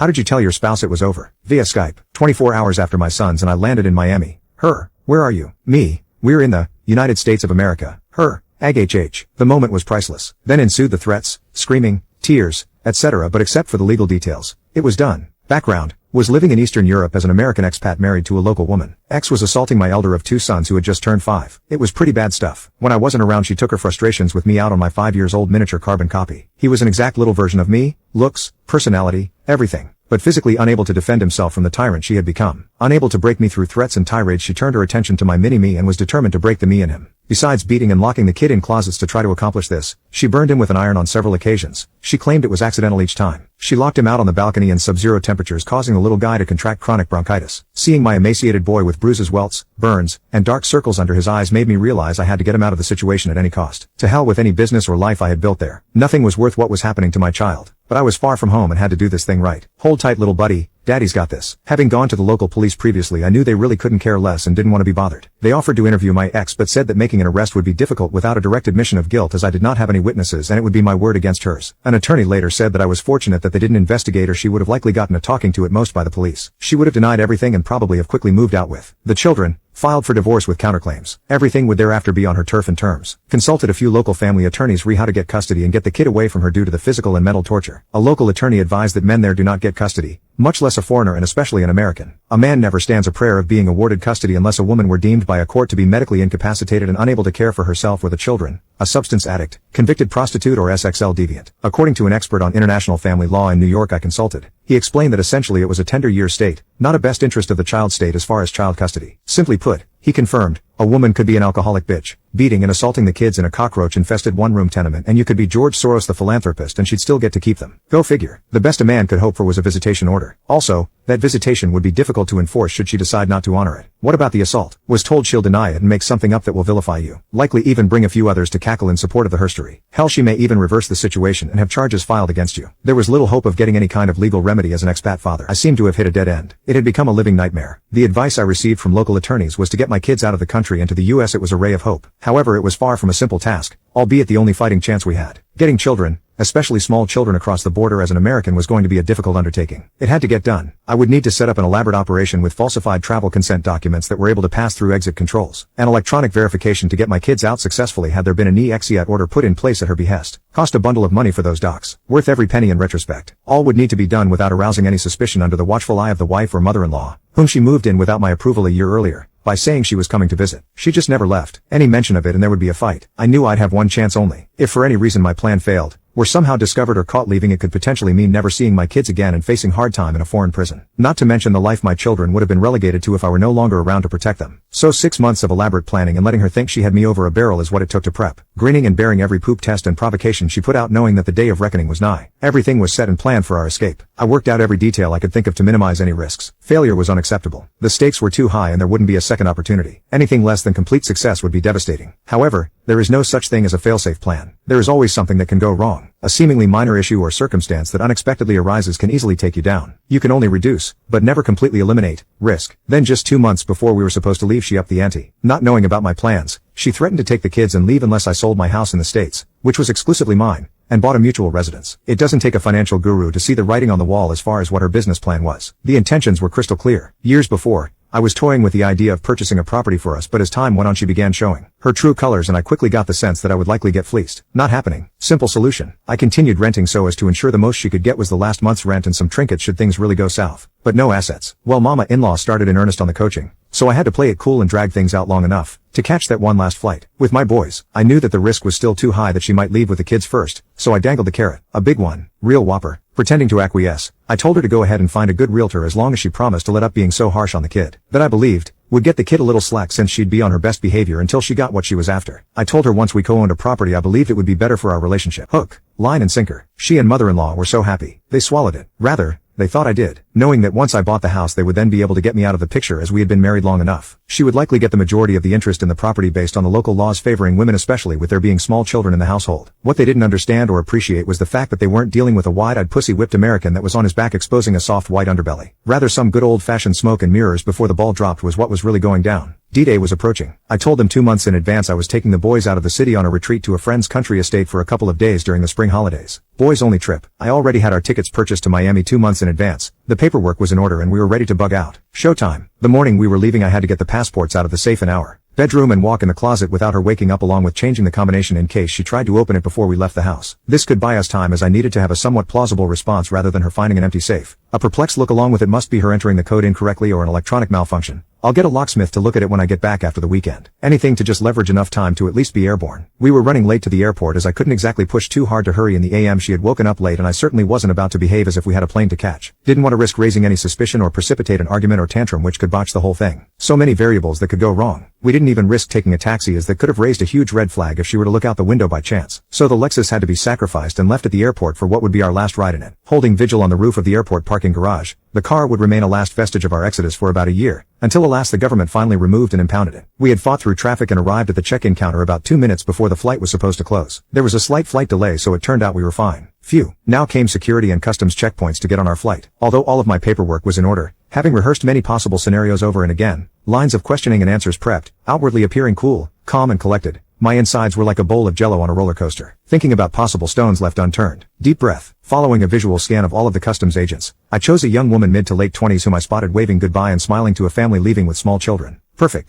How did you tell your spouse it was over? Via Skype. 24 hours after my sons and I landed in Miami. Her. Where are you? Me. We're in the United States of America. Her. AGHH. The moment was priceless. Then ensued the threats, screaming, tears, etc. But except for the legal details, it was done. Background. Was living in Eastern Europe as an American expat married to a local woman. Ex was assaulting my elder of 2 sons who had just turned 5. It was pretty bad stuff. When I wasn't around she took her frustrations with me out on my 5 years old miniature carbon copy. He was an exact little version of me, looks, personality, everything. But physically unable to defend himself from the tyrant she had become. Unable to break me through threats and tirades, she turned her attention to my mini-me and was determined to break the me in him. Besides beating and locking the kid in closets to try to accomplish this, she burned him with an iron on several occasions. She claimed it was accidental each time. She locked him out on the balcony in sub-zero temperatures, causing the little guy to contract chronic bronchitis. Seeing my emaciated boy with bruises, welts, burns, and dark circles under his eyes made me realize I had to get him out of the situation at any cost. To hell with any business or life I had built there. Nothing was worth what was happening to my child. But I was far from home and had to do this thing right. Hold tight, little buddy. Daddy's got this. Having gone to the local police previously, I knew they really couldn't care less and didn't want to be bothered. They offered to interview my ex but said that making an arrest would be difficult without a direct admission of guilt, as I did not have any witnesses and it would be my word against hers. An attorney later said that I was fortunate that they didn't investigate, or she would have likely gotten a talking to at most by the police. She would have denied everything and probably have quickly moved out with the children, filed for divorce with counterclaims. Everything would thereafter be on her turf and terms. Consulted a few local family attorneys how to get custody and get the kid away from her due to the physical and mental torture. A local attorney advised that men there do not get custody, much less a foreigner and especially an American. A man never stands a prayer of being awarded custody unless a woman were deemed by a court to be medically incapacitated and unable to care for herself or the children, a substance addict, convicted prostitute or SXL deviant. According to an expert on international family law in New York I consulted, he explained that essentially it was a tender year state, not a best interest of the child state as far as child custody. Simply put, he confirmed, a woman could be an alcoholic bitch, beating and assaulting the kids in a cockroach-infested one-room tenement, and you could be George Soros the philanthropist and she'd still get to keep them. Go figure. The best a man could hope for was a visitation order. Also, that visitation would be difficult to enforce should she decide not to honor it. What about the assault? Was told she'll deny it and make something up that will vilify you. Likely even bring a few others to cackle in support of the herstory. Hell, she may even reverse the situation and have charges filed against you. There was little hope of getting any kind of legal remedy as an expat father. I seemed to have hit a dead end. It had become a living nightmare. The advice I received from local attorneys was to get my kids out of the country and to the US. It was a ray of hope. However, it was far from a simple task, albeit the only fighting chance we had. Getting children, especially small children, across the border as an American was going to be a difficult undertaking. It had to get done. I would need to set up an elaborate operation with falsified travel consent documents that were able to pass through exit controls, and electronic verification to get my kids out successfully had there been an exeat order put in place at her behest. Cost a bundle of money for those docs, worth every penny in retrospect. All would need to be done without arousing any suspicion under the watchful eye of the wife or mother-in-law, whom she moved in without my approval a year earlier, by saying she was coming to visit. She just never left. Any mention of it and there would be a fight. I knew I'd have one chance only. If for any reason my plan failed, were somehow discovered or caught leaving, it could potentially mean never seeing my kids again and facing hard time in a foreign prison. Not to mention the life my children would have been relegated to if I were no longer around to protect them. So 6 months of elaborate planning and letting her think she had me over a barrel is what it took to prep. Grinning and bearing every poop test and provocation she put out, knowing that the day of reckoning was nigh. Everything was set and planned for our escape. I worked out every detail I could think of to minimize any risks. Failure was unacceptable. The stakes were too high and there wouldn't be a second opportunity. Anything less than complete success would be devastating. However, there is no such thing as a failsafe plan. There is always something that can go wrong. A seemingly minor issue or circumstance that unexpectedly arises can easily take you down. You can only reduce, but never completely eliminate, risk. Then just 2 months before we were supposed to leave, she upped the ante. Not knowing about my plans, she threatened to take the kids and leave unless I sold my house in the States, which was exclusively mine, and bought a mutual residence. It doesn't take a financial guru to see the writing on the wall as far as what her business plan was. The intentions were crystal clear. Years before, I was toying with the idea of purchasing a property for us, but as time went on she began showing her true colors and I quickly got the sense that I would likely get fleeced. Not happening. Simple solution. I continued renting so as to ensure the most she could get was the last month's rent and some trinkets should things really go south. But no assets. Well, mama-in-law started in earnest on the coaching, so I had to play it cool and drag things out long enough to catch that one last flight. With my boys, I knew that the risk was still too high that she might leave with the kids first, so I dangled the carrot. A big one. Real whopper. Pretending to acquiesce, I told her to go ahead and find a good realtor as long as she promised to let up being so harsh on the kid. That I believed would get the kid a little slack since she'd be on her best behavior until she got what she was after. I told her once we co-owned a property I believed it would be better for our relationship. Hook, line and sinker. She and mother-in-law were so happy. They swallowed it. Rather, they thought I did, knowing that once I bought the house they would then be able to get me out of the picture as we had been married long enough. She would likely get the majority of the interest in the property based on the local laws favoring women, especially with there being small children in the household. What they didn't understand or appreciate was the fact that they weren't dealing with a wide-eyed pussy-whipped American that was on his back exposing a soft white underbelly. Rather, some good old-fashioned smoke and mirrors before the ball dropped was what was really going down. D-Day was approaching. I told them 2 months in advance I was taking the boys out of the city on a retreat to a friend's country estate for a couple of days during the spring holidays. Boys only trip. I already had our tickets purchased to Miami 2 months in advance. The paperwork was in order and we were ready to bug out. Showtime. The morning we were leaving I had to get the passports out of the safe an hour. Bedroom and walk in the closet without her waking up along with changing the combination in case she tried to open it before we left the house. This could buy us time as I needed to have a somewhat plausible response rather than her finding an empty safe. A perplexed look along with it must be her entering the code incorrectly or an electronic malfunction. I'll get a locksmith to look at it when I get back after the weekend. Anything to just leverage enough time to at least be airborne. We were running late to the airport as I couldn't exactly push too hard to hurry in the AM. She had woken up late and I certainly wasn't about to behave as if we had a plane to catch. Didn't want to risk raising any suspicion or precipitate an argument or tantrum which could botch the whole thing. So many variables that could go wrong. We didn't even risk taking a taxi as that could have raised a huge red flag if she were to look out the window by chance. So the Lexus had to be sacrificed and left at the airport for what would be our last ride in it. Holding vigil on the roof of the airport parking garage, the car would remain a last vestige of our exodus for about a year, until alas the government finally removed and impounded it. We had fought through traffic and arrived at the check-in counter about 2 minutes before the flight was supposed to close. There was a slight flight delay so it turned out we were fine. Phew. Now came security and customs checkpoints to get on our flight. Although all of my paperwork was in order, having rehearsed many possible scenarios over and again, lines of questioning and answers prepped, outwardly appearing cool, calm and collected, my insides were like a bowl of jello on a roller coaster, thinking about possible stones left unturned. Deep breath. Following a visual scan of all of the customs agents, I chose a young woman mid to late 20s whom I spotted waving goodbye and smiling to a family leaving with small children. Perfect.